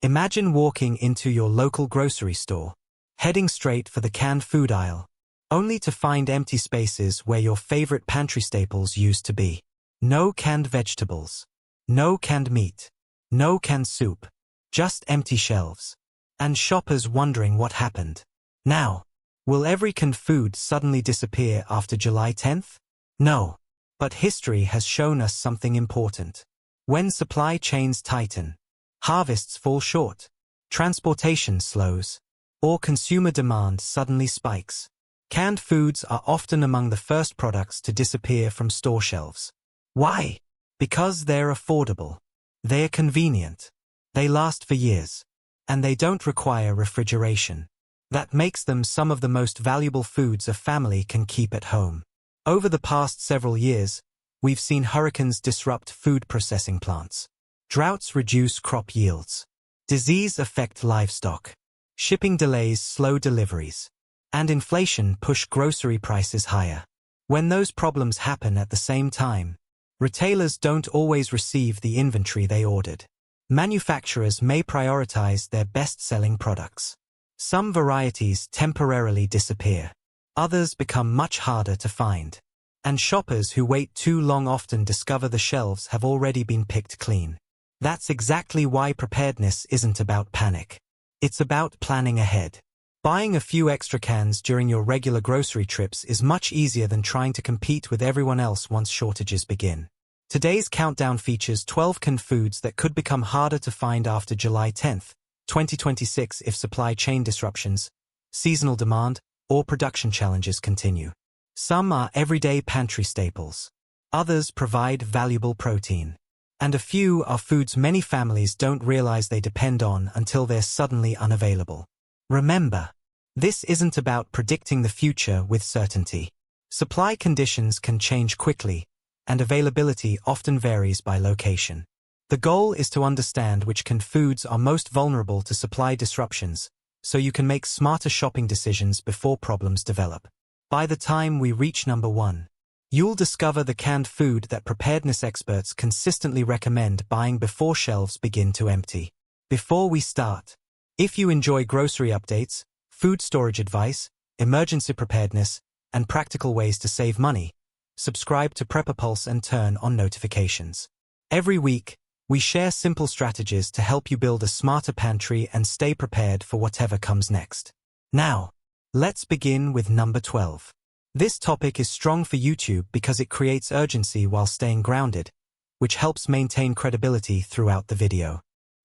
Imagine walking into your local grocery store, heading straight for the canned food aisle, only to find empty spaces where your favorite pantry staples used to be. No canned vegetables, no canned meat, no canned soup, just empty shelves. And shoppers wondering what happened. Now, will every canned food suddenly disappear after July 10th? No. But history has shown us something important. When supply chains tighten, harvests fall short, transportation slows, or consumer demand suddenly spikes, canned foods are often among the first products to disappear from store shelves. Why? Because they're affordable. They're convenient. They last for years. And they don't require refrigeration. That makes them some of the most valuable foods a family can keep at home. Over the past several years, we've seen hurricanes disrupt food processing plants. Droughts reduce crop yields. Disease affect livestock. Shipping delays slow deliveries. And inflation push grocery prices higher. When those problems happen at the same time, retailers don't always receive the inventory they ordered. Manufacturers may prioritize their best-selling products. Some varieties temporarily disappear. Others become much harder to find. And shoppers who wait too long often discover the shelves have already been picked clean. That's exactly why preparedness isn't about panic. It's about planning ahead. Buying a few extra cans during your regular grocery trips is much easier than trying to compete with everyone else once shortages begin. Today's countdown features 12 canned foods that could become harder to find after July 10th, 2026 if supply chain disruptions, seasonal demand, or production challenges continue. Some are everyday pantry staples. Others provide valuable protein. And a few are foods many families don't realize they depend on until they're suddenly unavailable. Remember, this isn't about predicting the future with certainty. Supply conditions can change quickly, and availability often varies by location. The goal is to understand which canned foods are most vulnerable to supply disruptions, so you can make smarter shopping decisions before problems develop. By the time we reach number 1, you'll discover the canned food that preparedness experts consistently recommend buying before shelves begin to empty. Before we start, if you enjoy grocery updates, food storage advice, emergency preparedness, and practical ways to save money, subscribe to Pulse and turn on notifications. Every week, we share simple strategies to help you build a smarter pantry and stay prepared for whatever comes next. Now, let's begin with number 12. This topic is strong for YouTube because it creates urgency while staying grounded, which helps maintain credibility throughout the video.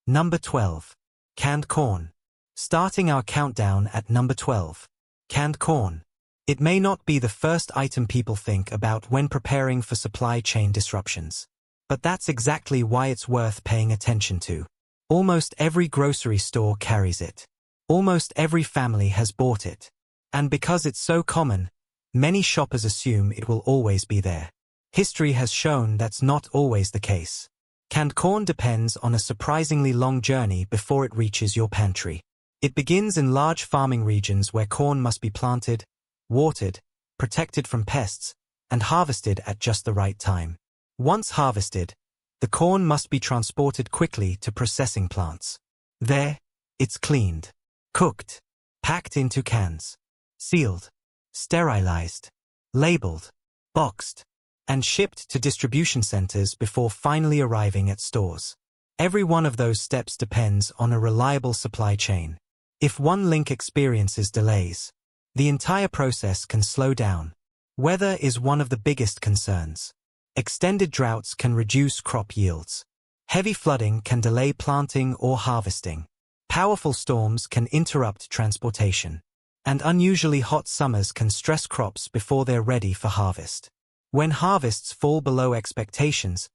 Number 12. Canned corn. Starting our countdown at number 12. Canned corn. It may not be the first item people think about when preparing for supply chain disruptions. But that's exactly why it's worth paying attention to. Almost every grocery store carries it. Almost every family has bought it. And because it's so common, many shoppers assume it will always be there. History has shown that's not always the case. Canned corn depends on a surprisingly long journey before it reaches your pantry. It begins in large farming regions where corn must be planted, watered, protected from pests, and harvested at just the right time. Once harvested, the corn must be transported quickly to processing plants. There, it's cleaned, cooked, packed into cans, sealed, sterilized, labeled, boxed, and shipped to distribution centers before finally arriving at stores. Every one of those steps depends on a reliable supply chain. If one link experiences delays, the entire process can slow down. Weather is one of the biggest concerns. Extended droughts can reduce crop yields. Heavy flooding can delay planting or harvesting. Powerful storms can interrupt transportation. And unusually hot summers can stress crops before they're ready for harvest. When harvests fall below expectations,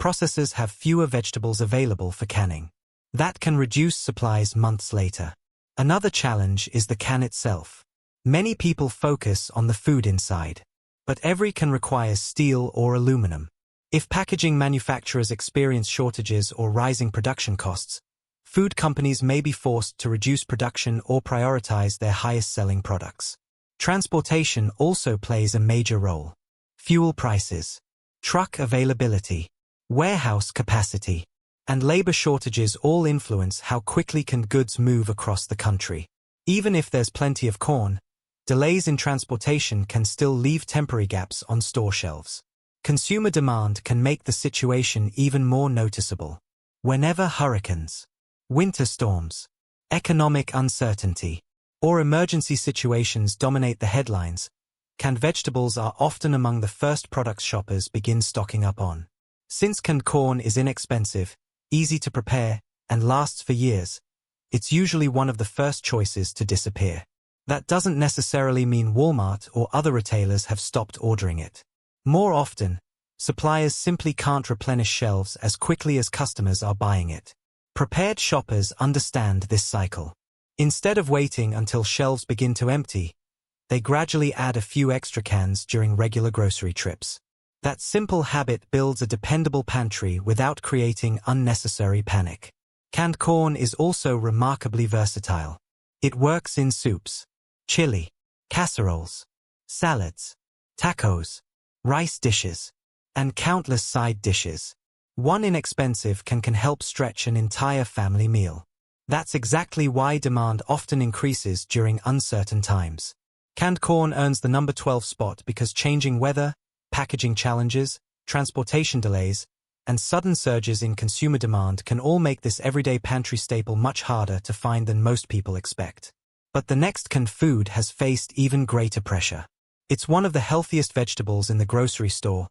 processors have fewer vegetables available for canning. That can reduce supplies months later. Another challenge is the can itself. Many people focus on the food inside, but every can requires steel or aluminum. If packaging manufacturers experience shortages or rising production costs, food companies may be forced to reduce production or prioritize their highest-selling products. Transportation also plays a major role. Fuel prices, truck availability, warehouse capacity, and labor shortages all influence how quickly can goods move across the country. Even if there's plenty of corn, delays in transportation can still leave temporary gaps on store shelves. Consumer demand can make the situation even more noticeable. Whenever hurricanes, winter storms, economic uncertainty, or emergency situations dominate the headlines, canned vegetables are often among the first products shoppers begin stocking up on. Since canned corn is inexpensive, easy to prepare, and lasts for years, it's usually one of the first choices to disappear. That doesn't necessarily mean Walmart or other retailers have stopped ordering it. More often, suppliers simply can't replenish shelves as quickly as customers are buying it. Prepared shoppers understand this cycle. Instead of waiting until shelves begin to empty, they gradually add a few extra cans during regular grocery trips. That simple habit builds a dependable pantry without creating unnecessary panic. Canned corn is also remarkably versatile. It works in soups, chili, casseroles, salads, tacos, rice dishes, and countless side dishes. One inexpensive can help stretch an entire family meal. That's exactly why demand often increases during uncertain times. Canned corn earns the number 12 spot because changing weather, packaging challenges, transportation delays, and sudden surges in consumer demand can all make this everyday pantry staple much harder to find than most people expect. But the next canned food has faced even greater pressure. It's one of the healthiest vegetables in the grocery store,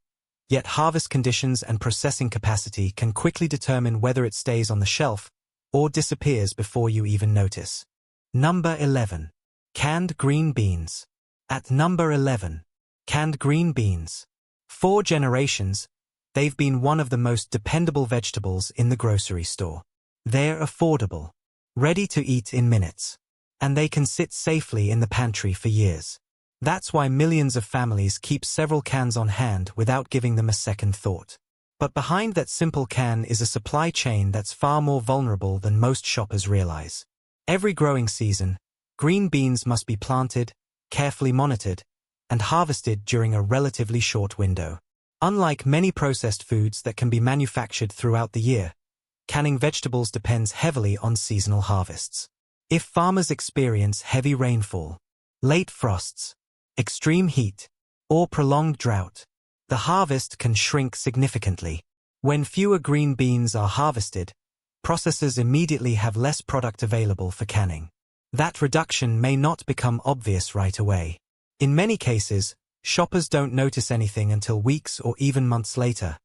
yet harvest conditions and processing capacity can quickly determine whether it stays on the shelf or disappears before you even notice. Number 11. Canned green beans. At number 11, canned green beans. For generations, they've been one of the most dependable vegetables in the grocery store. They're affordable, ready to eat in minutes, and they can sit safely in the pantry for years. That's why millions of families keep several cans on hand without giving them a second thought. But behind that simple can is a supply chain that's far more vulnerable than most shoppers realize. Every growing season, green beans must be planted, carefully monitored, and harvested during a relatively short window. Unlike many processed foods that can be manufactured throughout the year, canning vegetables depends heavily on seasonal harvests. If farmers experience heavy rainfall, late frosts, extreme heat, or prolonged drought, the harvest can shrink significantly. When fewer green beans are harvested, processors immediately have less product available for canning. That reduction may not become obvious right away. In many cases, shoppers don't notice anything until weeks or even months later,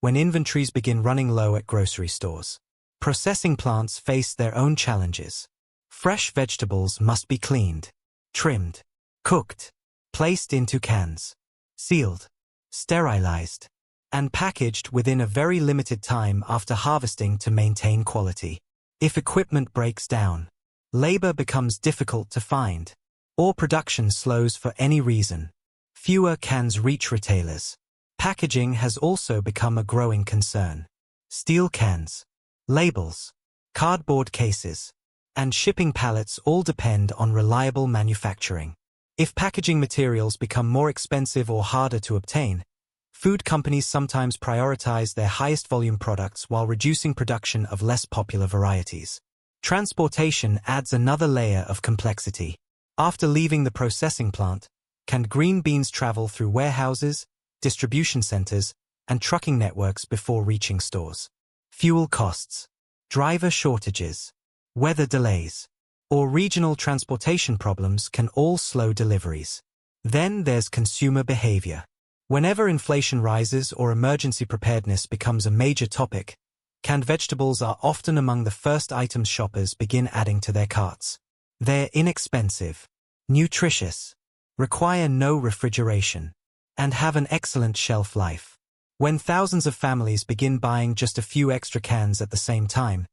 when inventories begin running low at grocery stores. Processing plants face their own challenges. Fresh vegetables must be cleaned, trimmed, cooked, placed into cans, sealed, sterilized, and packaged within a very limited time after harvesting to maintain quality. If equipment breaks down, labor becomes difficult to find, or production slows for any reason, fewer cans reach retailers. Packaging has also become a growing concern. Steel cans, labels, cardboard cases, and shipping pallets all depend on reliable manufacturing. If packaging materials become more expensive or harder to obtain, food companies sometimes prioritize their highest volume products while reducing production of less popular varieties. Transportation adds another layer of complexity. After leaving the processing plant, canned green beans travel through warehouses, distribution centers, and trucking networks before reaching stores. Fuel costs, driver shortages, weather delays, or regional transportation problems can all slow deliveries. Then there's consumer behavior. Whenever inflation rises or emergency preparedness becomes a major topic, canned vegetables are often among the first items shoppers begin adding to their carts. They're inexpensive, nutritious, require no refrigeration, and have an excellent shelf life. When thousands of families begin buying just a few extra cans at the same time,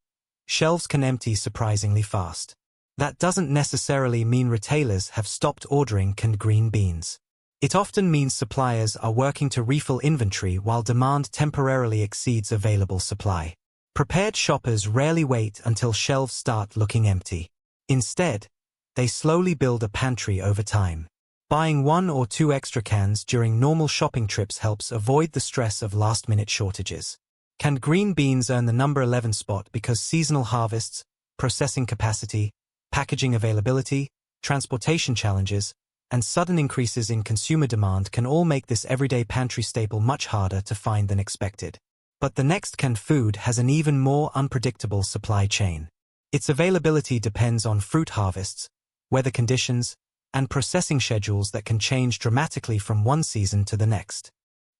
shelves can empty surprisingly fast. That doesn't necessarily mean retailers have stopped ordering canned green beans. It often means suppliers are working to refill inventory while demand temporarily exceeds available supply. Prepared shoppers rarely wait until shelves start looking empty. Instead, they slowly build a pantry over time. Buying 1 or 2 extra cans during normal shopping trips helps avoid the stress of last-minute shortages. Canned green beans earn the number 11 spot because seasonal harvests, processing capacity, packaging availability, transportation challenges, and sudden increases in consumer demand can all make this everyday pantry staple much harder to find than expected. But the next canned food has an even more unpredictable supply chain. Its availability depends on fruit harvests, weather conditions, and processing schedules that can change dramatically from one season to the next.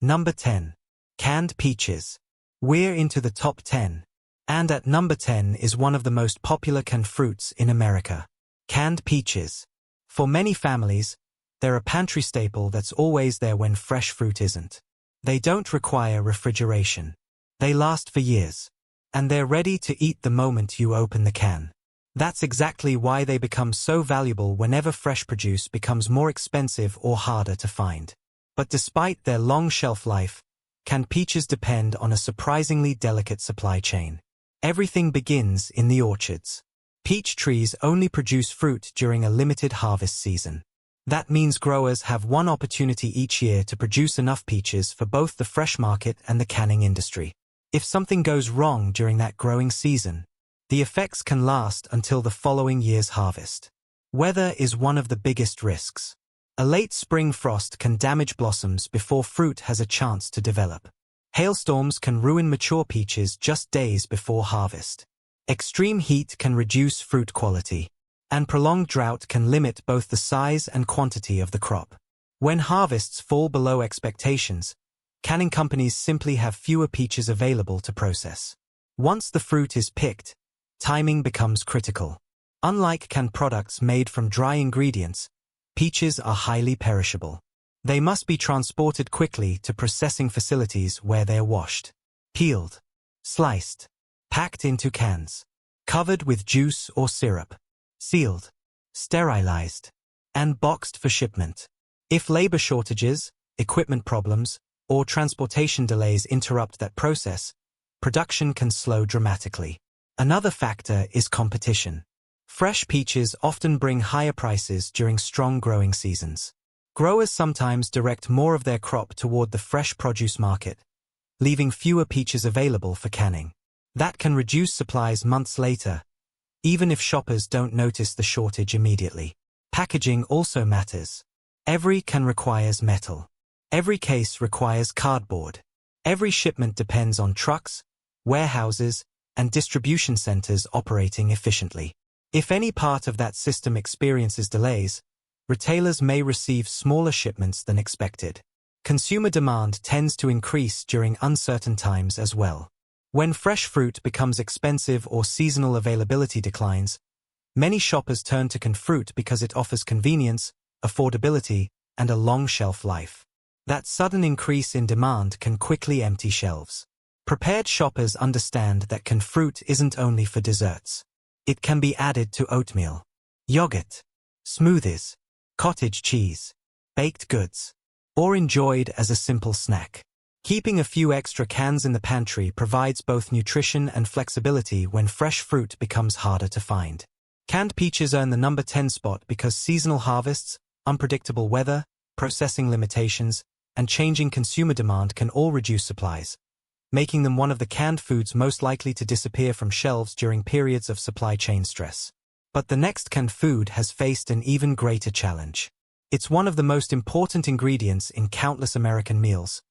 Number 10. Canned peaches. We're into the top 10. And at number 10 is one of the most popular canned fruits in America. Canned peaches. For many families, they're a pantry staple that's always there when fresh fruit isn't. They don't require refrigeration. They last for years. And they're ready to eat the moment you open the can. That's exactly why they become so valuable whenever fresh produce becomes more expensive or harder to find. But despite their long shelf life, canned peaches depend on a surprisingly delicate supply chain. Everything begins in the orchards. Peach trees only produce fruit during a limited harvest season. That means growers have one opportunity each year to produce enough peaches for both the fresh market and the canning industry. If something goes wrong during that growing season, the effects can last until the following year's harvest. Weather is one of the biggest risks. A late spring frost can damage blossoms before fruit has a chance to develop. Hailstorms can ruin mature peaches just days before harvest. Extreme heat can reduce fruit quality. And prolonged drought can limit both the size and quantity of the crop. When harvests fall below expectations, canning companies simply have fewer peaches available to process. Once the fruit is picked, timing becomes critical. Unlike canned products made from dry ingredients, peaches are highly perishable. They must be transported quickly to processing facilities where they are washed, peeled, sliced, packed into cans, covered with juice or syrup, sealed, sterilized, and boxed for shipment. If labor shortages, equipment problems, or transportation delays interrupt that process, production can slow dramatically. Another factor is competition. Fresh peaches often bring higher prices during strong growing seasons. Growers sometimes direct more of their crop toward the fresh produce market, leaving fewer peaches available for canning. That can reduce supplies months later, even if shoppers don't notice the shortage immediately. Packaging also matters. Every can requires metal. Every case requires cardboard. Every shipment depends on trucks, warehouses, and distribution centers operating efficiently. If any part of that system experiences delays, retailers may receive smaller shipments than expected. Consumer demand tends to increase during uncertain times as well. When fresh fruit becomes expensive or seasonal availability declines, many shoppers turn to canned fruit because it offers convenience, affordability, and a long shelf life. That sudden increase in demand can quickly empty shelves. Prepared shoppers understand that canned fruit isn't only for desserts. It can be added to oatmeal, yogurt, smoothies, cottage cheese, baked goods, or enjoyed as a simple snack. Keeping a few extra cans in the pantry provides both nutrition and flexibility when fresh fruit becomes harder to find. Canned peaches earn the number 10 spot because seasonal harvests, unpredictable weather, processing limitations, and changing consumer demand can all reduce supplies, making them one of the canned foods most likely to disappear from shelves during periods of supply chain stress. But the next canned food has faced an even greater challenge. It's one of the most important ingredients in countless American meals,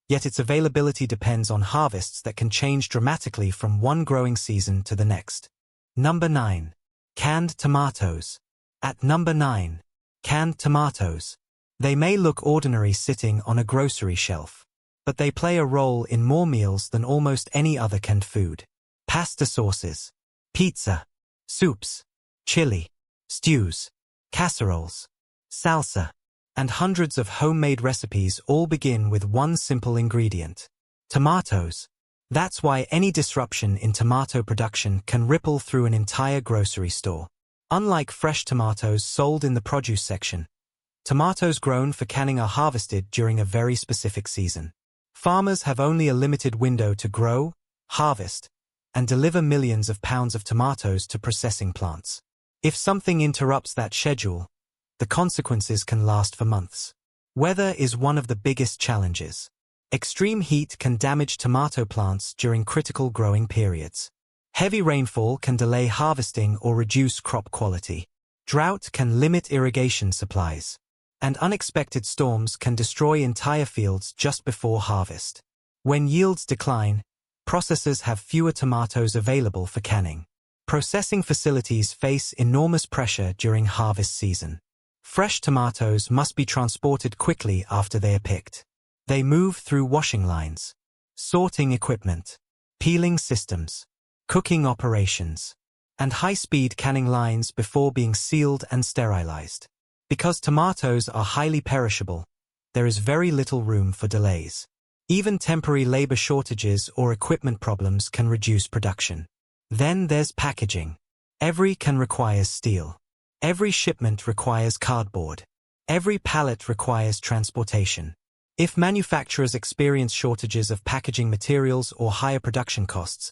yet its availability depends on harvests that can change dramatically from one growing season to the next. Number 9. Canned tomatoes. At number 9. Canned tomatoes. They may look ordinary sitting on a grocery shelf, but they play a role in more meals than almost any other canned food. Pasta sauces, pizza, soups, chili, stews, casseroles, salsa, and hundreds of homemade recipes all begin with one simple ingredient: tomatoes. That's why any disruption in tomato production can ripple through an entire grocery store. Unlike fresh tomatoes sold in the produce section, tomatoes grown for canning are harvested during a very specific season. Farmers have only a limited window to grow, harvest, and deliver millions of pounds of tomatoes to processing plants. If something interrupts that schedule, the consequences can last for months. Weather is one of the biggest challenges. Extreme heat can damage tomato plants during critical growing periods. Heavy rainfall can delay harvesting or reduce crop quality. Drought can limit irrigation supplies. And unexpected storms can destroy entire fields just before harvest. When yields decline, processors have fewer tomatoes available for canning. Processing facilities face enormous pressure during harvest season. Fresh tomatoes must be transported quickly after they are picked. They move through washing lines, sorting equipment, peeling systems, cooking operations, and high-speed canning lines before being sealed and sterilized. Because tomatoes are highly perishable, there is very little room for delays. Even temporary labor shortages or equipment problems can reduce production. Then there's packaging. Every can requires steel. Every shipment requires cardboard. Every pallet requires transportation. If manufacturers experience shortages of packaging materials or higher production costs,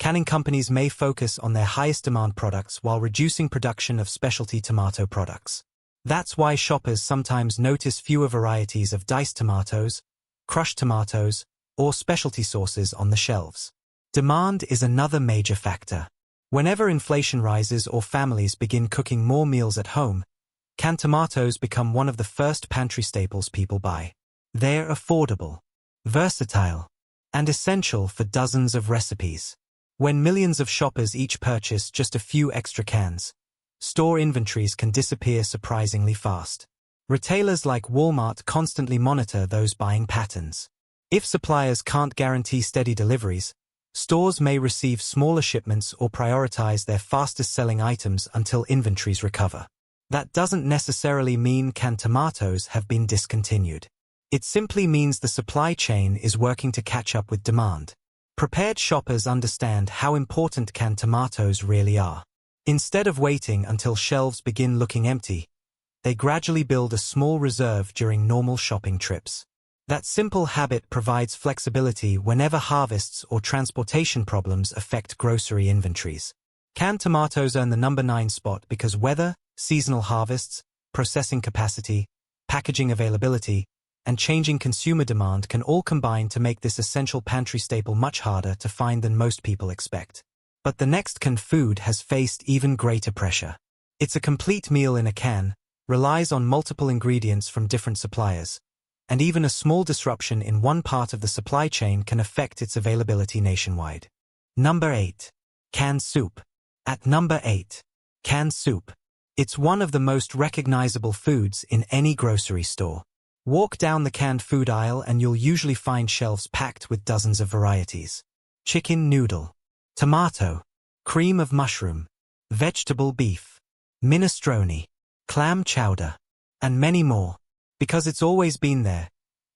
canning companies may focus on their highest demand products while reducing production of specialty tomato products. That's why shoppers sometimes notice fewer varieties of diced tomatoes, crushed tomatoes, or specialty sauces on the shelves. Demand is another major factor. Whenever inflation rises or families begin cooking more meals at home, canned tomatoes become one of the first pantry staples people buy. They're affordable, versatile, and essential for dozens of recipes. When millions of shoppers each purchase just a few extra cans, store inventories can disappear surprisingly fast. Retailers like Walmart constantly monitor those buying patterns. If suppliers can't guarantee steady deliveries, stores may receive smaller shipments or prioritize their fastest-selling items until inventories recover. That doesn't necessarily mean canned tomatoes have been discontinued. It simply means the supply chain is working to catch up with demand. Prepared shoppers understand how important canned tomatoes really are. Instead of waiting until shelves begin looking empty, they gradually build a small reserve during normal shopping trips. That simple habit provides flexibility whenever harvests or transportation problems affect grocery inventories. Canned tomatoes earn the number 9 spot because weather, seasonal harvests, processing capacity, packaging availability, and changing consumer demand can all combine to make this essential pantry staple much harder to find than most people expect. But the next canned food has faced even greater pressure. It's a complete meal in a can, relies on multiple ingredients from different suppliers, and even a small disruption in one part of the supply chain can affect its availability nationwide. Number 8. Canned soup. At number 8. Canned soup. It's one of the most recognizable foods in any grocery store. Walk down the canned food aisle and you'll usually find shelves packed with dozens of varieties. Chicken noodle, tomato, cream of mushroom, vegetable beef, minestrone, clam chowder, and many more. Because it's always been there,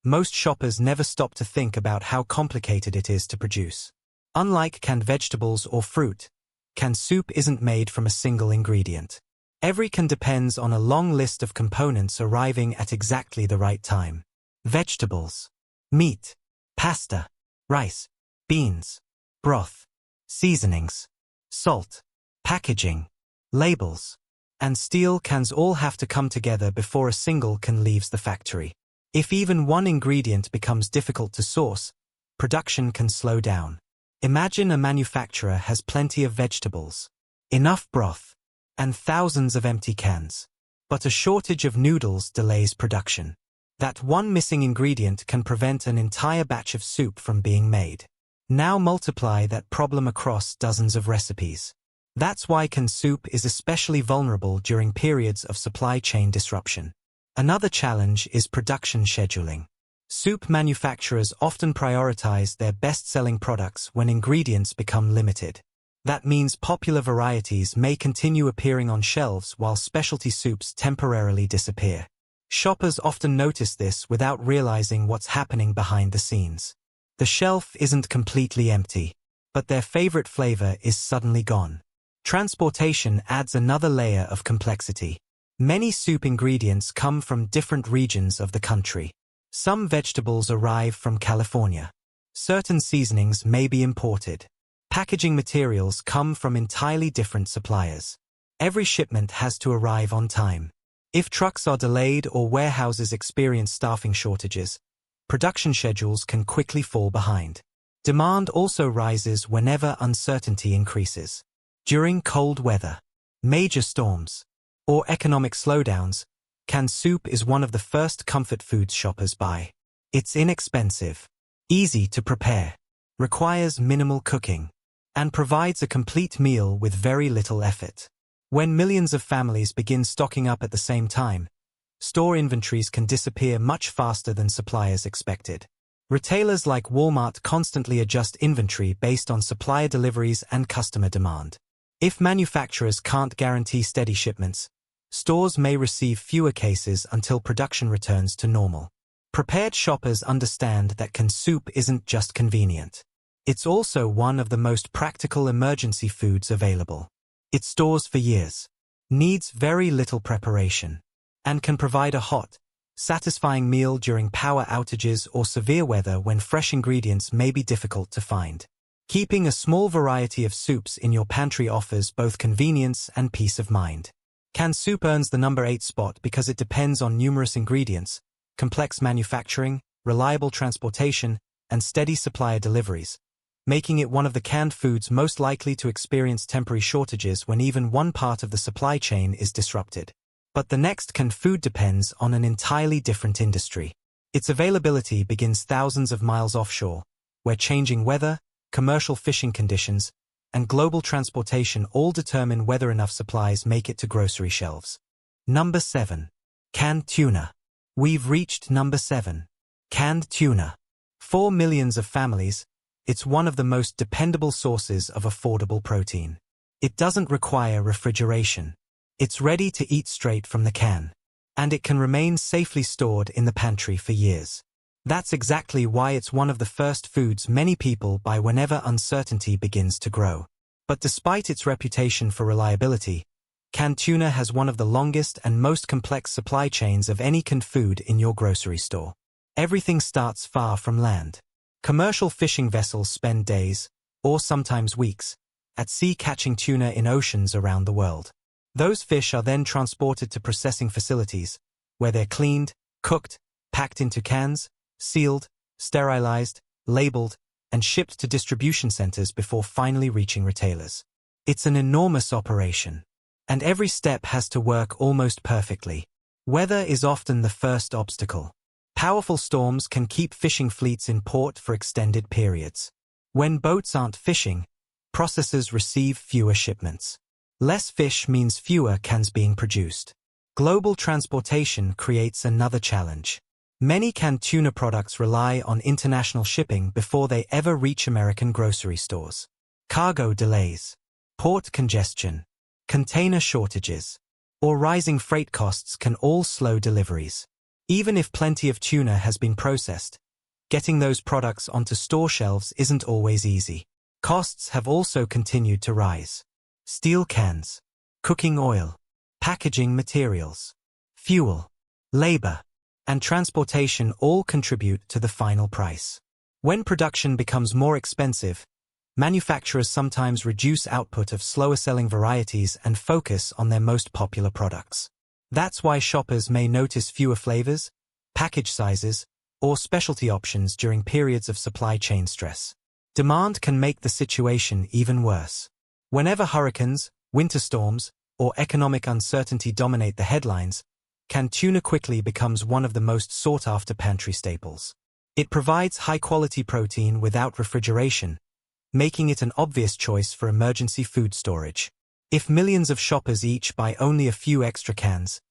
most shoppers never stop to think about how complicated it is to produce. Unlike canned vegetables or fruit, canned soup isn't made from a single ingredient. Every can depends on a long list of components arriving at exactly the right time. Vegetables, meat, pasta, rice, beans, broth, seasonings, salt, packaging, labels, and steel cans all have to come together before a single can leaves the factory. If even one ingredient becomes difficult to source, production can slow down. Imagine a manufacturer has plenty of vegetables, enough broth, and thousands of empty cans. But a shortage of noodles delays production. That one missing ingredient can prevent an entire batch of soup from being made. Now multiply that problem across dozens of recipes. That's why canned soup is especially vulnerable during periods of supply chain disruption. Another challenge is production scheduling. Soup manufacturers often prioritize their best-selling products when ingredients become limited. That means popular varieties may continue appearing on shelves while specialty soups temporarily disappear. Shoppers often notice this without realizing what's happening behind the scenes. The shelf isn't completely empty, but their favorite flavor is suddenly gone. Transportation adds another layer of complexity. Many soup ingredients come from different regions of the country. Some vegetables arrive from California. Certain seasonings may be imported. Packaging materials come from entirely different suppliers. Every shipment has to arrive on time. If trucks are delayed or warehouses experience staffing shortages, production schedules can quickly fall behind. Demand also rises whenever uncertainty increases. During cold weather, major storms, or economic slowdowns, canned soup is one of the first comfort foods shoppers buy. It's inexpensive, easy to prepare, requires minimal cooking, and provides a complete meal with very little effort. When millions of families begin stocking up at the same time, store inventories can disappear much faster than suppliers expected. Retailers like Walmart constantly adjust inventory based on supplier deliveries and customer demand. If manufacturers can't guarantee steady shipments, stores may receive fewer cases until production returns to normal. Prepared shoppers understand that canned soup isn't just convenient. It's also one of the most practical emergency foods available. It stores for years, needs very little preparation, and can provide a hot, satisfying meal during power outages or severe weather when fresh ingredients may be difficult to find. Keeping a small variety of soups in your pantry offers both convenience and peace of mind. Canned soup earns the number 8 spot because it depends on numerous ingredients, complex manufacturing, reliable transportation, and steady supplier deliveries, making it one of the canned foods most likely to experience temporary shortages when even one part of the supply chain is disrupted. But the next canned food depends on an entirely different industry. Its availability begins thousands of miles offshore, where changing weather, commercial fishing conditions, and global transportation all determine whether enough supplies make it to grocery shelves. Number 7. Canned tuna. We've reached number 7. Canned tuna. For millions of families, it's one of the most dependable sources of affordable protein. It doesn't require refrigeration. It's ready to eat straight from the can, and it can remain safely stored in the pantry for years. That's exactly why it's one of the first foods many people buy whenever uncertainty begins to grow. But despite its reputation for reliability, canned tuna has one of the longest and most complex supply chains of any canned food in your grocery store. Everything starts far from land. Commercial fishing vessels spend days, or sometimes weeks, at sea catching tuna in oceans around the world. Those fish are then transported to processing facilities, where they're cleaned, cooked, packed into cans, sealed, sterilized, labeled, and shipped to distribution centers before finally reaching retailers. It's an enormous operation, and every step has to work almost perfectly. Weather is often the first obstacle. Powerful storms can keep fishing fleets in port for extended periods. When boats aren't fishing, processors receive fewer shipments. Less fish means fewer cans being produced. Global transportation creates another challenge. Many canned tuna products rely on international shipping before they ever reach American grocery stores. Cargo delays, port congestion, container shortages, or rising freight costs can all slow deliveries. Even if plenty of tuna has been processed, getting those products onto store shelves isn't always easy. Costs have also continued to rise. Steel cans, cooking oil, packaging materials, fuel, labor, and transportation all contribute to the final price. When production becomes more expensive, manufacturers sometimes reduce output of slower-selling varieties and focus on their most popular products. That's why shoppers may notice fewer flavors, package sizes, or specialty options during periods of supply chain stress. Demand can make the situation even worse. Whenever hurricanes, winter storms, or economic uncertainty dominate the headlines, canned tuna quickly becomes one of the most sought-after pantry staples. It provides high-quality protein without refrigeration, making it an obvious choice for emergency food storage. If millions of shoppers each buy only a few extra cans,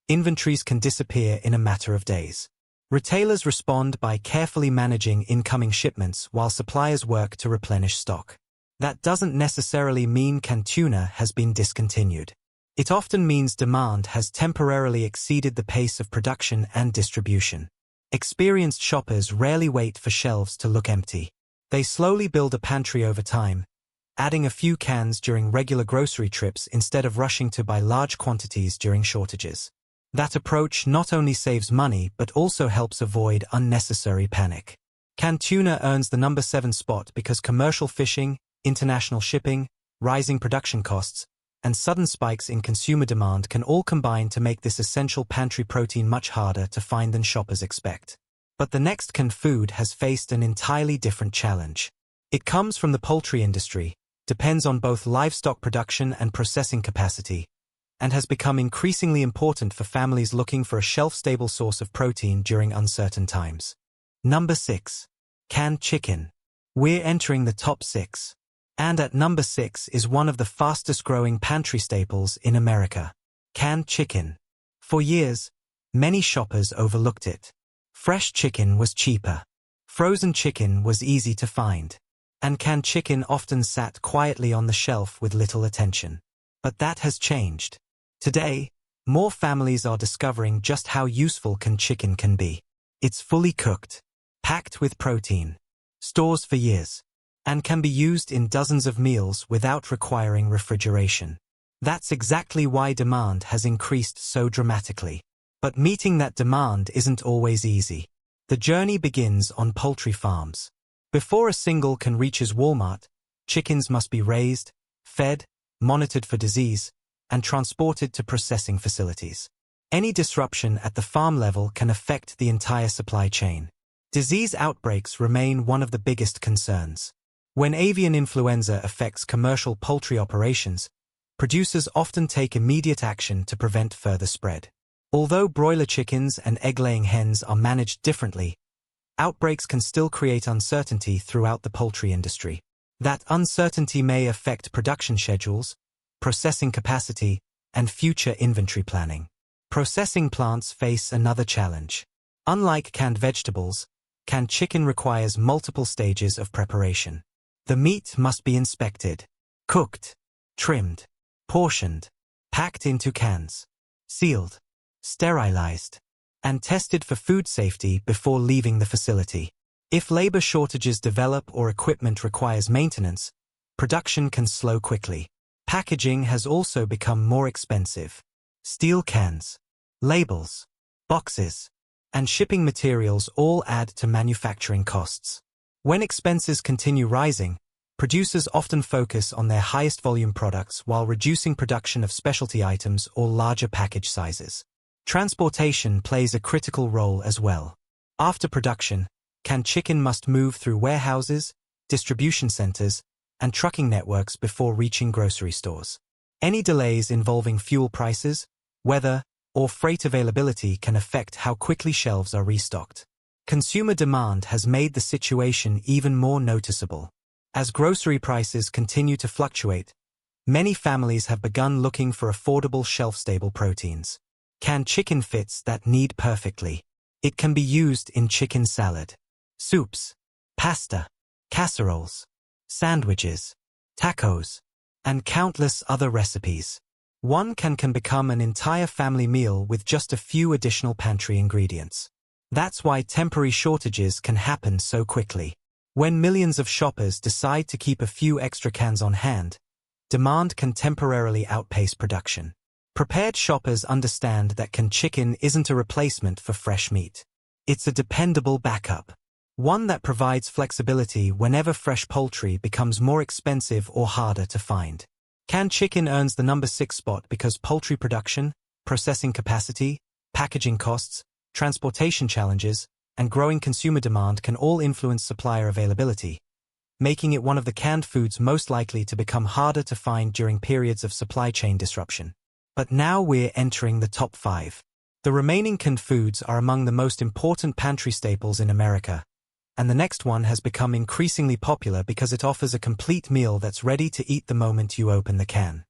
inventories can disappear in a matter of days. Retailers respond by carefully managing incoming shipments while suppliers work to replenish stock. That doesn't necessarily mean canned tuna has been discontinued. It often means demand has temporarily exceeded the pace of production and distribution. Experienced shoppers rarely wait for shelves to look empty. They slowly build a pantry over time, adding a few cans during regular grocery trips instead of rushing to buy large quantities during shortages. That approach not only saves money but also helps avoid unnecessary panic. Canned tuna earns the number 7 spot because commercial fishing, international shipping, rising production costs, and sudden spikes in consumer demand can all combine to make this essential pantry protein much harder to find than shoppers expect. But the next canned food has faced an entirely different challenge. It comes from the poultry industry, depends on both livestock production and processing capacity, and has become increasingly important for families looking for a shelf-stable source of protein during uncertain times. Number 6. Canned chicken. We're entering the top 6. And at number 6 is one of the fastest-growing pantry staples in America. Canned chicken. For years, many shoppers overlooked it. Fresh chicken was cheaper. Frozen chicken was easy to find. And canned chicken often sat quietly on the shelf with little attention. But that has changed. Today, more families are discovering just how useful canned chicken can be. It's fully cooked, packed with protein, stores for years, and can be used in dozens of meals without requiring refrigeration. That's exactly why demand has increased so dramatically. But meeting that demand isn't always easy. The journey begins on poultry farms. Before a single can reach Walmart, chickens must be raised, fed, monitored for disease, and transported to processing facilities. Any disruption at the farm level can affect the entire supply chain. Disease outbreaks remain one of the biggest concerns. When avian influenza affects commercial poultry operations, producers often take immediate action to prevent further spread. Although broiler chickens and egg-laying hens are managed differently, outbreaks can still create uncertainty throughout the poultry industry. That uncertainty may affect production schedules, processing capacity, and future inventory planning. Processing plants face another challenge. Unlike canned vegetables, canned chicken requires multiple stages of preparation. The meat must be inspected, cooked, trimmed, portioned, packed into cans, sealed, sterilized, and tested for food safety before leaving the facility. If labor shortages develop or equipment requires maintenance, production can slow quickly. Packaging has also become more expensive. Steel cans, labels, boxes, and shipping materials all add to manufacturing costs. When expenses continue rising, producers often focus on their highest volume products while reducing production of specialty items or larger package sizes. Transportation plays a critical role as well. After production, canned chicken must move through warehouses, distribution centers, and trucking networks before reaching grocery stores. Any delays involving fuel prices, weather, or freight availability can affect how quickly shelves are restocked. Consumer demand has made the situation even more noticeable. As grocery prices continue to fluctuate, many families have begun looking for affordable shelf-stable proteins. Canned chicken fits that need perfectly. It can be used in chicken salad, soups, pasta, casseroles, sandwiches, tacos, and countless other recipes. One can become an entire family meal with just a few additional pantry ingredients. That's why temporary shortages can happen so quickly. When millions of shoppers decide to keep a few extra cans on hand, demand can temporarily outpace production. Prepared shoppers understand that canned chicken isn't a replacement for fresh meat. It's a dependable backup. One that provides flexibility whenever fresh poultry becomes more expensive or harder to find. Canned chicken earns the number 6 spot because poultry production, processing capacity, packaging costs, transportation challenges, and growing consumer demand can all influence supplier availability, making it one of the canned foods most likely to become harder to find during periods of supply chain disruption. But now we're entering the top 5. The remaining canned foods are among the most important pantry staples in America, and the next one has become increasingly popular because it offers a complete meal that's ready to eat the moment you open the can.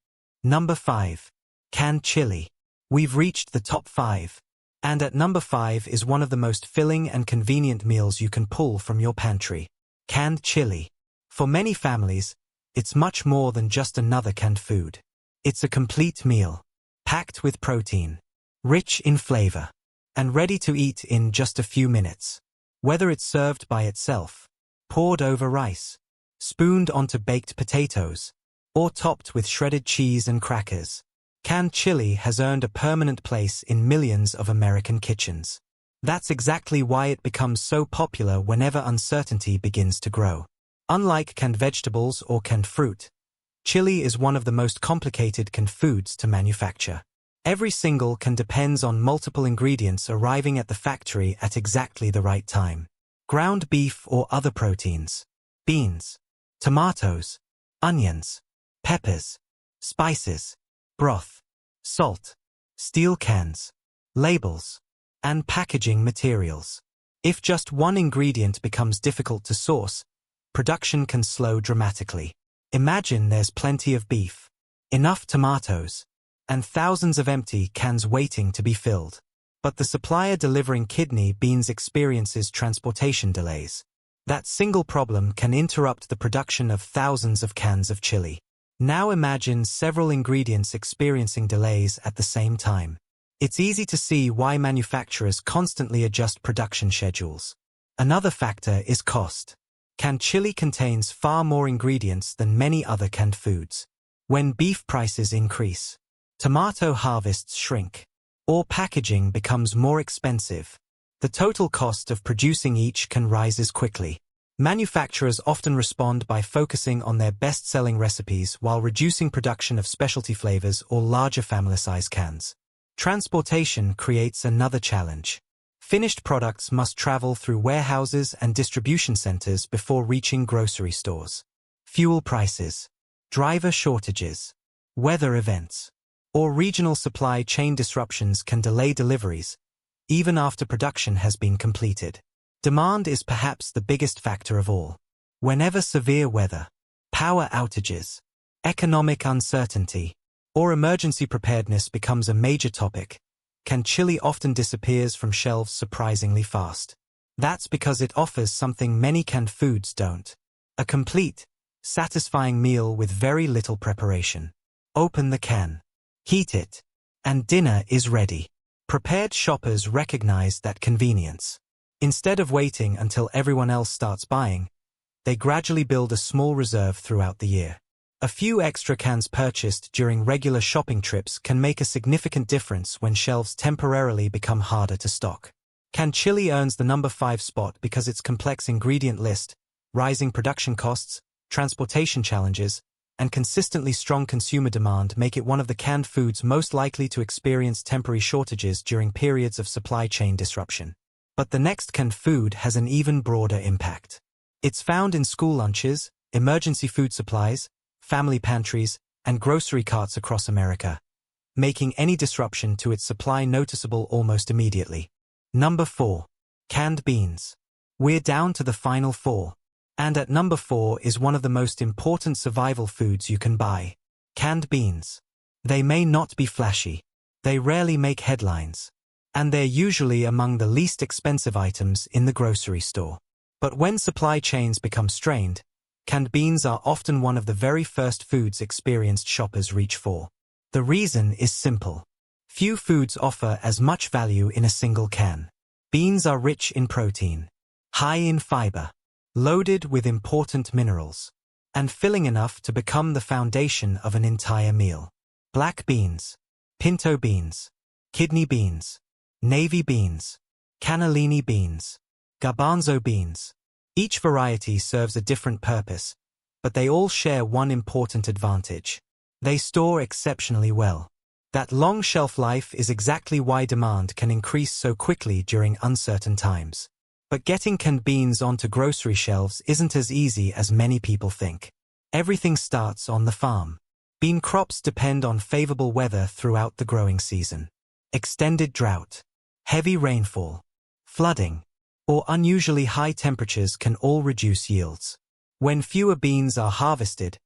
Number 5. Canned chili. We've reached the top 5. And at number 5 is one of the most filling and convenient meals you can pull from your pantry. Canned chili. For many families, it's much more than just another canned food. It's a complete meal, packed with protein, rich in flavor, and ready to eat in just a few minutes. Whether it's served by itself, poured over rice, spooned onto baked potatoes, or topped with shredded cheese and crackers, canned chili has earned a permanent place in millions of American kitchens. That's exactly why it becomes so popular whenever uncertainty begins to grow. Unlike canned vegetables or canned fruit, chili is one of the most complicated canned foods to manufacture. Every single can depends on multiple ingredients arriving at the factory at exactly the right time. Ground beef or other proteins, beans, tomatoes, onions, peppers, spices, broth, salt, steel cans, labels, and packaging materials. If just one ingredient becomes difficult to source, production can slow dramatically. Imagine there's plenty of beef, enough tomatoes, and thousands of empty cans waiting to be filled. But the supplier delivering kidney beans experiences transportation delays. That single problem can interrupt the production of thousands of cans of chili. Now imagine several ingredients experiencing delays at the same time. It's easy to see why manufacturers constantly adjust production schedules. Another factor is cost. Canned chili contains far more ingredients than many other canned foods. When beef prices increase, tomato harvests shrink, or packaging becomes more expensive, the total cost of producing each can rise quickly. Manufacturers often respond by focusing on their best-selling recipes while reducing production of specialty flavors or larger family-size cans. Transportation creates another challenge. Finished products must travel through warehouses and distribution centers before reaching grocery stores. Fuel prices, driver shortages, weather events, or regional supply chain disruptions can delay deliveries, even after production has been completed. Demand is perhaps the biggest factor of all. Whenever severe weather, power outages, economic uncertainty, or emergency preparedness becomes a major topic, canned chili often disappears from shelves surprisingly fast. That's because it offers something many canned foods don't: a complete, satisfying meal with very little preparation. Open the can, heat it, and dinner is ready. Prepared shoppers recognize that convenience. Instead of waiting until everyone else starts buying, they gradually build a small reserve throughout the year. A few extra cans purchased during regular shopping trips can make a significant difference when shelves temporarily become harder to stock. Canned chili earns the number 5 spot because its complex ingredient list, rising production costs, transportation challenges, and consistently strong consumer demand make it one of the canned foods most likely to experience temporary shortages during periods of supply chain disruption. But the next canned food has an even broader impact. It's found in school lunches, emergency food supplies, family pantries, and grocery carts across America, making any disruption to its supply noticeable almost immediately. Number 4. Canned beans. We're down to the final 4. And at number 4 is one of the most important survival foods you can buy: canned beans. They may not be flashy, they rarely make headlines, and they're usually among the least expensive items in the grocery store. But when supply chains become strained, canned beans are often one of the very first foods experienced shoppers reach for. The reason is simple. Few foods offer as much value in a single can. Beans are rich in protein, high in fiber, loaded with important minerals, and filling enough to become the foundation of an entire meal. Black beans, pinto beans, kidney beans, navy beans, cannellini beans, garbanzo beans. Each variety serves a different purpose, but they all share one important advantage: they store exceptionally well. That long shelf life is exactly why demand can increase so quickly during uncertain times. But getting canned beans onto grocery shelves isn't as easy as many people think. Everything starts on the farm. Bean crops depend on favorable weather throughout the growing season. Extended drought, heavy rainfall, flooding, or unusually high temperatures can all reduce yields. When fewer beans are harvested,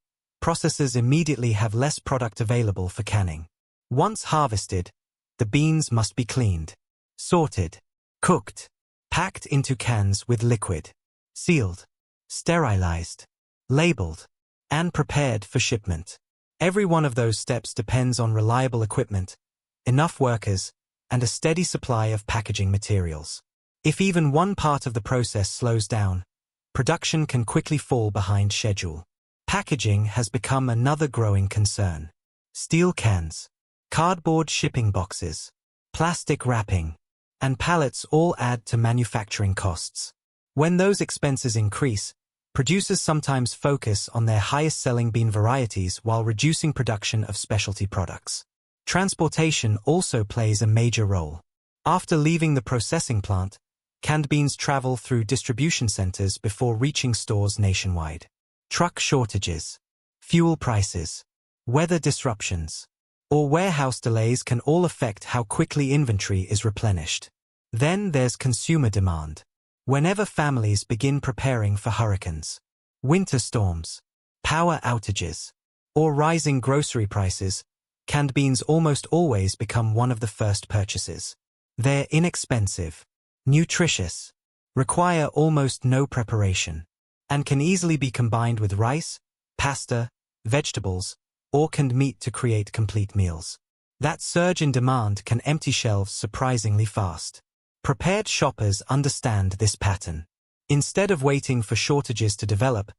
processors immediately have less product available for canning. Once harvested, the beans must be cleaned, sorted, cooked, packed into cans with liquid, sealed, sterilized, labeled, and prepared for shipment. Every one of those steps depends on reliable equipment, enough workers, and a steady supply of packaging materials. If even one part of the process slows down, production can quickly fall behind schedule. Packaging has become another growing concern. Steel cans, cardboard shipping boxes, plastic wrapping, and pallets all add to manufacturing costs. When those expenses increase, producers sometimes focus on their highest-selling bean varieties while reducing production of specialty products. Transportation also plays a major role. After leaving the processing plant, canned beans travel through distribution centers before reaching stores nationwide. Truck shortages, fuel prices, weather disruptions, or warehouse delays can all affect how quickly inventory is replenished. Then there's consumer demand. Whenever families begin preparing for hurricanes, winter storms, power outages, or rising grocery prices, canned beans almost always become one of the first purchases. They're inexpensive, nutritious, require almost no preparation, and can easily be combined with rice, pasta, vegetables, or canned meat to create complete meals. That surge in demand can empty shelves surprisingly fast. Prepared shoppers understand this pattern. Instead of waiting for shortages to develop,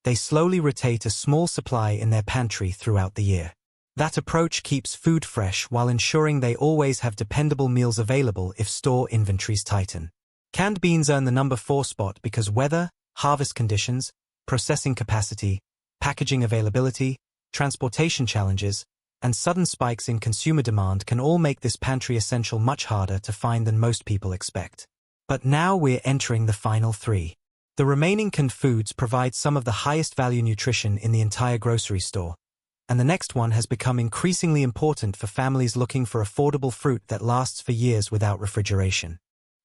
they slowly rotate a small supply in their pantry throughout the year. That approach keeps food fresh while ensuring they always have dependable meals available if store inventories tighten. Canned beans earn the number 4 spot because weather, harvest conditions, processing capacity, packaging availability, transportation challenges, and sudden spikes in consumer demand can all make this pantry essential much harder to find than most people expect. But now we're entering the final 3. The remaining canned foods provide some of the highest value nutrition in the entire grocery store, and the next one has become increasingly important for families looking for affordable fruit that lasts for years without refrigeration.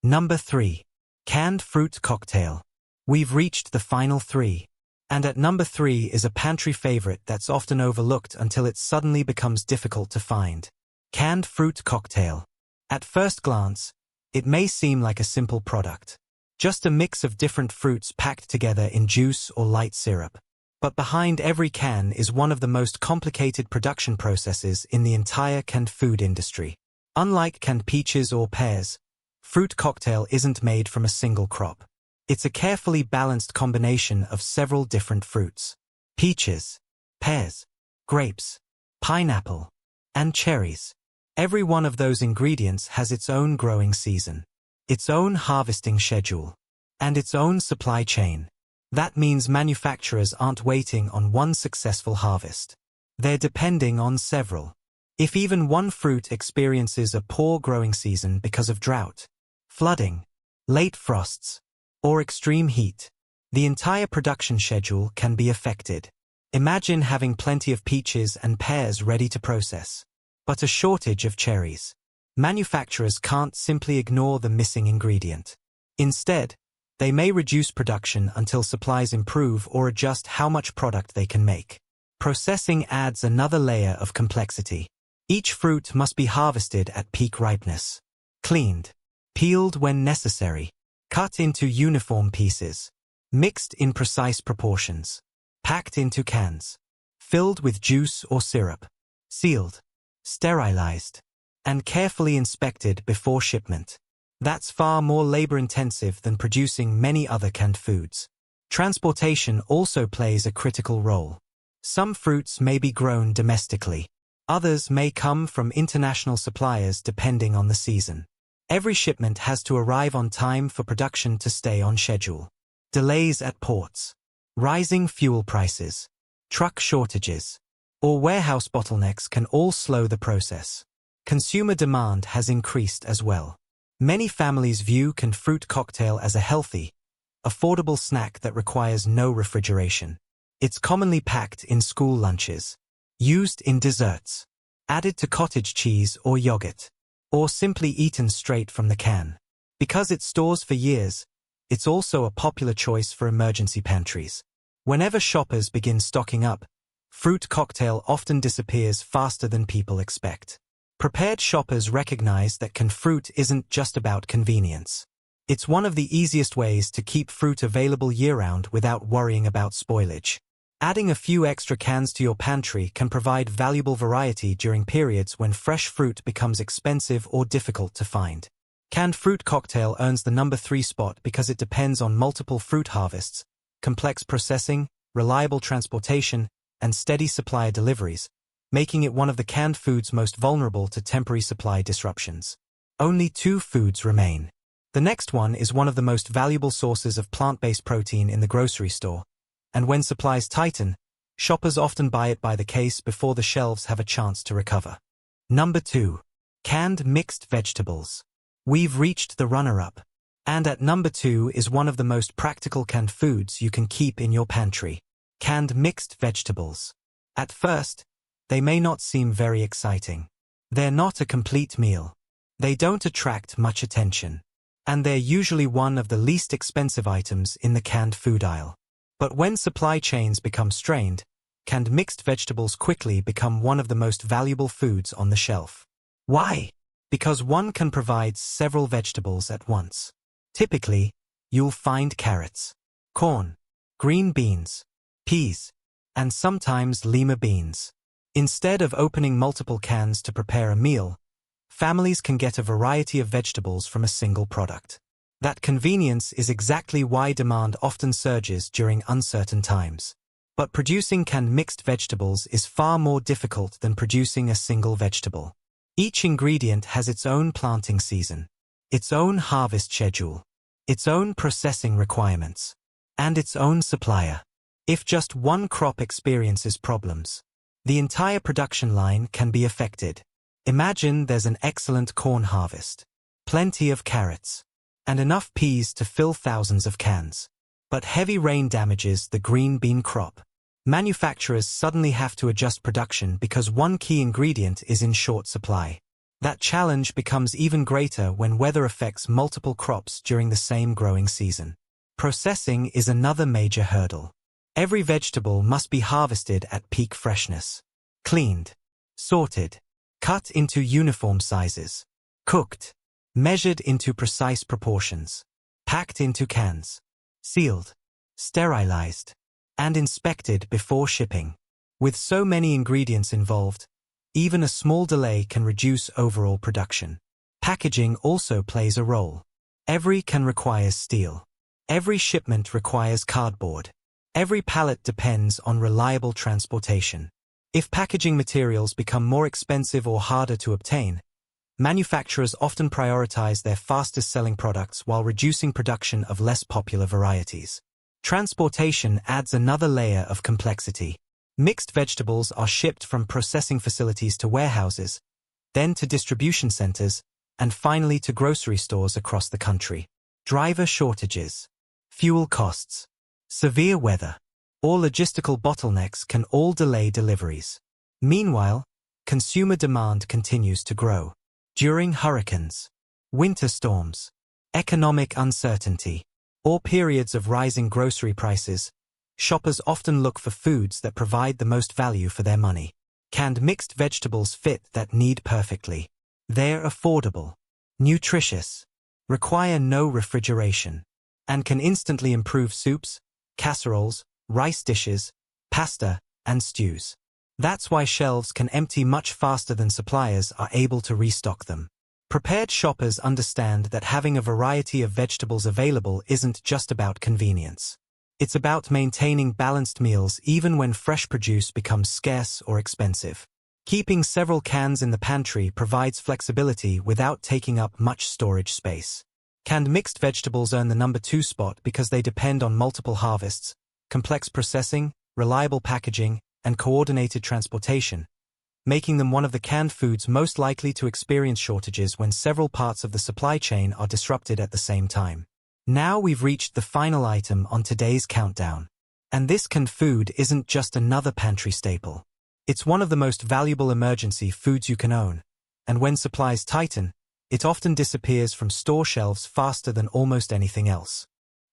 Number 3. Canned fruit cocktail. We've reached the final 3. And at number 3 is a pantry favorite that's often overlooked until it suddenly becomes difficult to find. Canned fruit cocktail. At first glance, it may seem like a simple product. Just a mix of different fruits packed together in juice or light syrup. But behind every can is one of the most complicated production processes in the entire canned food industry. Unlike canned peaches or pears, fruit cocktail isn't made from a single crop. It's a carefully balanced combination of several different fruits. Peaches, pears, grapes, pineapple, and cherries. Every one of those ingredients has its own growing season, its own harvesting schedule, and its own supply chain. That means manufacturers aren't waiting on one successful harvest. They're depending on several. If even one fruit experiences a poor growing season because of drought, flooding, late frosts, or extreme heat, the entire production schedule can be affected. Imagine having plenty of peaches and pears ready to process, but a shortage of cherries. Manufacturers can't simply ignore the missing ingredient. Instead, they may reduce production until supplies improve or adjust how much product they can make. Processing adds another layer of complexity. Each fruit must be harvested at peak ripeness, cleaned, peeled when necessary, cut into uniform pieces, mixed in precise proportions, packed into cans, filled with juice or syrup, sealed, sterilized, and carefully inspected before shipment. That's far more labor-intensive than producing many other canned foods. Transportation also plays a critical role. Some fruits may be grown domestically. Others may come from international suppliers depending on the season. Every shipment has to arrive on time for production to stay on schedule. Delays at ports, rising fuel prices, truck shortages, or warehouse bottlenecks can all slow the process. Consumer demand has increased as well. Many families view canned fruit cocktail as a healthy, affordable snack that requires no refrigeration. It's commonly packed in school lunches, used in desserts, added to cottage cheese or yogurt, or simply eaten straight from the can. Because it stores for years, it's also a popular choice for emergency pantries. Whenever shoppers begin stocking up, fruit cocktail often disappears faster than people expect. Prepared shoppers recognize that canned fruit isn't just about convenience. It's one of the easiest ways to keep fruit available year-round without worrying about spoilage. Adding a few extra cans to your pantry can provide valuable variety during periods when fresh fruit becomes expensive or difficult to find. Canned fruit cocktail earns the number 3 spot because it depends on multiple fruit harvests, complex processing, reliable transportation, and steady supplier deliveries, making it one of the canned foods most vulnerable to temporary supply disruptions. Only 2 foods remain. The next one is one of the most valuable sources of plant-based protein in the grocery store, and when supplies tighten, shoppers often buy it by the case before the shelves have a chance to recover. Number 2. Canned mixed vegetables. We've reached the runner-up. And at number 2 is one of the most practical canned foods you can keep in your pantry. Canned mixed vegetables. At first, they may not seem very exciting. They're not a complete meal. They don't attract much attention. And they're usually one of the least expensive items in the canned food aisle. But when supply chains become strained, canned mixed vegetables quickly become one of the most valuable foods on the shelf. Why? Because one can provide several vegetables at once. Typically, you'll find carrots, corn, green beans, peas, and sometimes lima beans. Instead of opening multiple cans to prepare a meal, families can get a variety of vegetables from a single product. That convenience is exactly why demand often surges during uncertain times. But producing canned mixed vegetables is far more difficult than producing a single vegetable. Each ingredient has its own planting season, its own harvest schedule, its own processing requirements, and its own supplier. If just one crop experiences problems, the entire production line can be affected. Imagine there's an excellent corn harvest, plenty of carrots, and enough peas to fill thousands of cans. But heavy rain damages the green bean crop. Manufacturers suddenly have to adjust production because one key ingredient is in short supply. That challenge becomes even greater when weather affects multiple crops during the same growing season. Processing is another major hurdle. Every vegetable must be harvested at peak freshness, cleaned, sorted, cut into uniform sizes, cooked, measured into precise proportions, packed into cans, sealed, sterilized, and inspected before shipping. With so many ingredients involved, even a small delay can reduce overall production. Packaging also plays a role. Every can requires steel. Every shipment requires cardboard. Every pallet depends on reliable transportation. If packaging materials become more expensive or harder to obtain, manufacturers often prioritize their fastest-selling products while reducing production of less popular varieties. Transportation adds another layer of complexity. Mixed vegetables are shipped from processing facilities to warehouses, then to distribution centers, and finally to grocery stores across the country. Driver shortages, fuel costs, severe weather, or logistical bottlenecks can all delay deliveries. Meanwhile, consumer demand continues to grow. During hurricanes, winter storms, economic uncertainty, or periods of rising grocery prices, shoppers often look for foods that provide the most value for their money. Canned mixed vegetables fit that need perfectly. They're affordable, nutritious, require no refrigeration, and can instantly improve soups, casseroles, rice dishes, pasta, and stews. That's why shelves can empty much faster than suppliers are able to restock them. Prepared shoppers understand that having a variety of vegetables available isn't just about convenience. It's about maintaining balanced meals even when fresh produce becomes scarce or expensive. Keeping several cans in the pantry provides flexibility without taking up much storage space. Canned mixed vegetables earn the number 2 spot because they depend on multiple harvests, complex processing, reliable packaging, and coordinated transportation, making them one of the canned foods most likely to experience shortages when several parts of the supply chain are disrupted at the same time. Now we've reached the final item on today's countdown. And this canned food isn't just another pantry staple. It's one of the most valuable emergency foods you can own, and when supplies tighten, it often disappears from store shelves faster than almost anything else.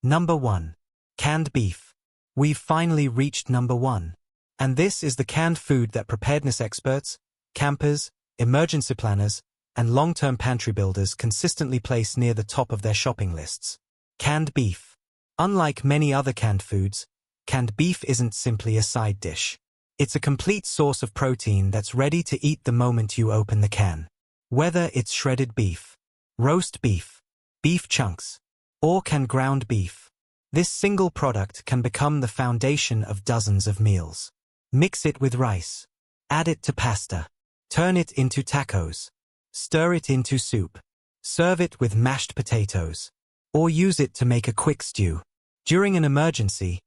Number 1. Canned beef. We've finally reached number 1. And this is the canned food that preparedness experts, campers, emergency planners, and long-term pantry builders consistently place near the top of their shopping lists. Canned beef. Unlike many other canned foods, canned beef isn't simply a side dish. It's a complete source of protein that's ready to eat the moment you open the can. Whether it's shredded beef, roast beef, beef chunks, or canned ground beef, this single product can become the foundation of dozens of meals. Mix it with rice. Add it to pasta. Turn it into tacos. Stir it into soup. Serve it with mashed potatoes. Or use it to make a quick stew. During an emergency,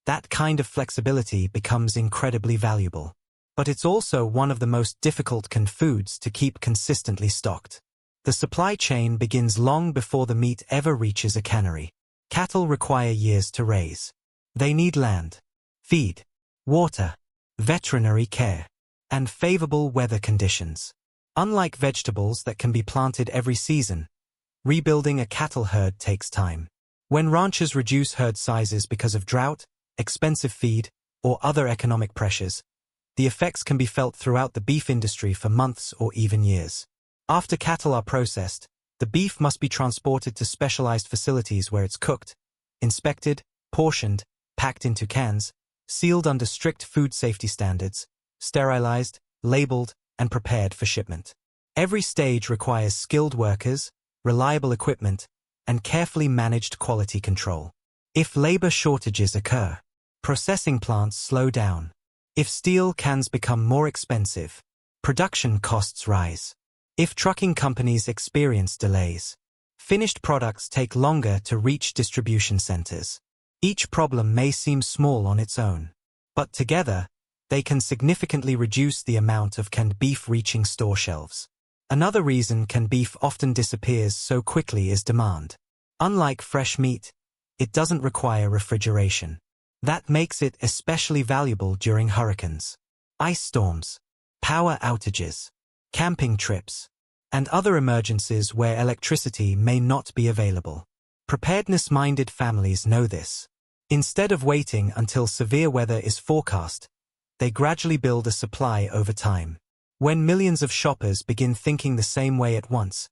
that kind of flexibility becomes incredibly valuable. but it's also one of the most difficult canned foods to keep consistently stocked. The supply chain begins long before the meat ever reaches a cannery. Cattle require years to raise. They need land, feed, water, veterinary care, and favorable weather conditions. Unlike vegetables that can be planted every season, rebuilding a cattle herd takes time. When ranchers reduce herd sizes because of drought, expensive feed, or other economic pressures, the effects can be felt throughout the beef industry for months or even years. After cattle are processed, the beef must be transported to specialized facilities where it's cooked, inspected, portioned, packed into cans, sealed under strict food safety standards, sterilized, labeled, and prepared for shipment. Every stage requires skilled workers, reliable equipment, and carefully managed quality control. If labor shortages occur, processing plants slow down. If steel cans become more expensive, production costs rise. If trucking companies experience delays, finished products take longer to reach distribution centers. Each problem may seem small on its own, but together, they can significantly reduce the amount of canned beef reaching store shelves. Another reason canned beef often disappears so quickly is demand. Unlike fresh meat, it doesn't require refrigeration. That makes it especially valuable during hurricanes, ice storms, power outages, camping trips, and other emergencies where electricity may not be available. Preparedness-minded families know this. Instead of waiting until severe weather is forecast, they gradually build a supply over time. When millions of shoppers begin thinking the same way at once,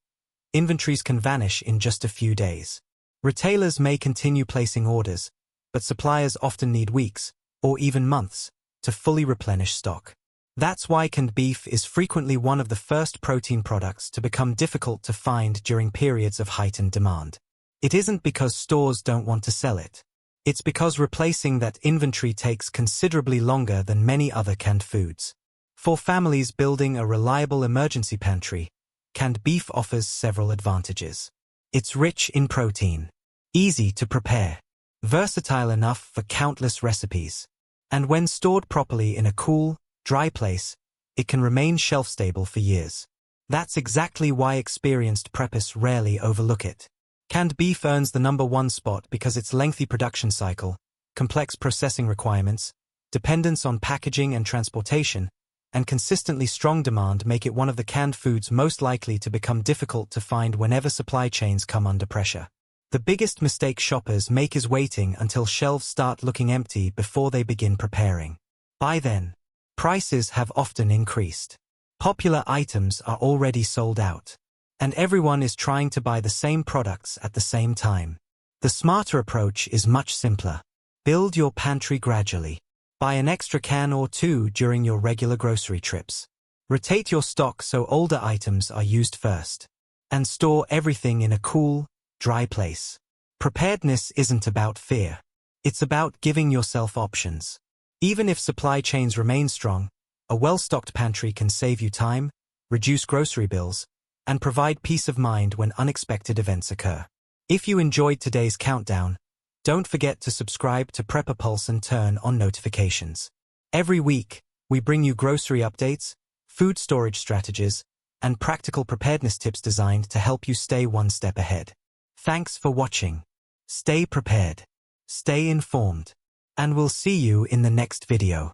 inventories can vanish in just a few days. Retailers may continue placing orders, but suppliers often need weeks, or even months, to fully replenish stock. That's why canned beef is frequently one of the first protein products to become difficult to find during periods of heightened demand. It isn't because stores don't want to sell it. It's because replacing that inventory takes considerably longer than many other canned foods. For families building a reliable emergency pantry, canned beef offers several advantages. It's rich in protein, easy to prepare, versatile enough for countless recipes, and when stored properly in a cool, dry place, it can remain shelf-stable for years. That's exactly why experienced preppers rarely overlook it. Canned beef earns the #1 spot because its lengthy production cycle, complex processing requirements, dependence on packaging and transportation, and consistently strong demand make it one of the canned foods most likely to become difficult to find whenever supply chains come under pressure. The biggest mistake shoppers make is waiting until shelves start looking empty before they begin preparing. By then, prices have often increased. Popular items are already sold out, and everyone is trying to buy the same products at the same time. The smarter approach is much simpler. Build your pantry gradually. Buy an extra can or two during your regular grocery trips. Rotate your stock so older items are used first. And store everything in a cool, dry place. Preparedness isn't about fear. It's about giving yourself options. Even if supply chains remain strong, a well-stocked pantry can save you time, reduce grocery bills, and provide peace of mind when unexpected events occur. If you enjoyed today's countdown, don't forget to subscribe to Prepper Pulse and turn on notifications. Every week, we bring you grocery updates, food storage strategies, and practical preparedness tips designed to help you stay one step ahead. Thanks for watching. Stay prepared, stay informed, and we'll see you in the next video.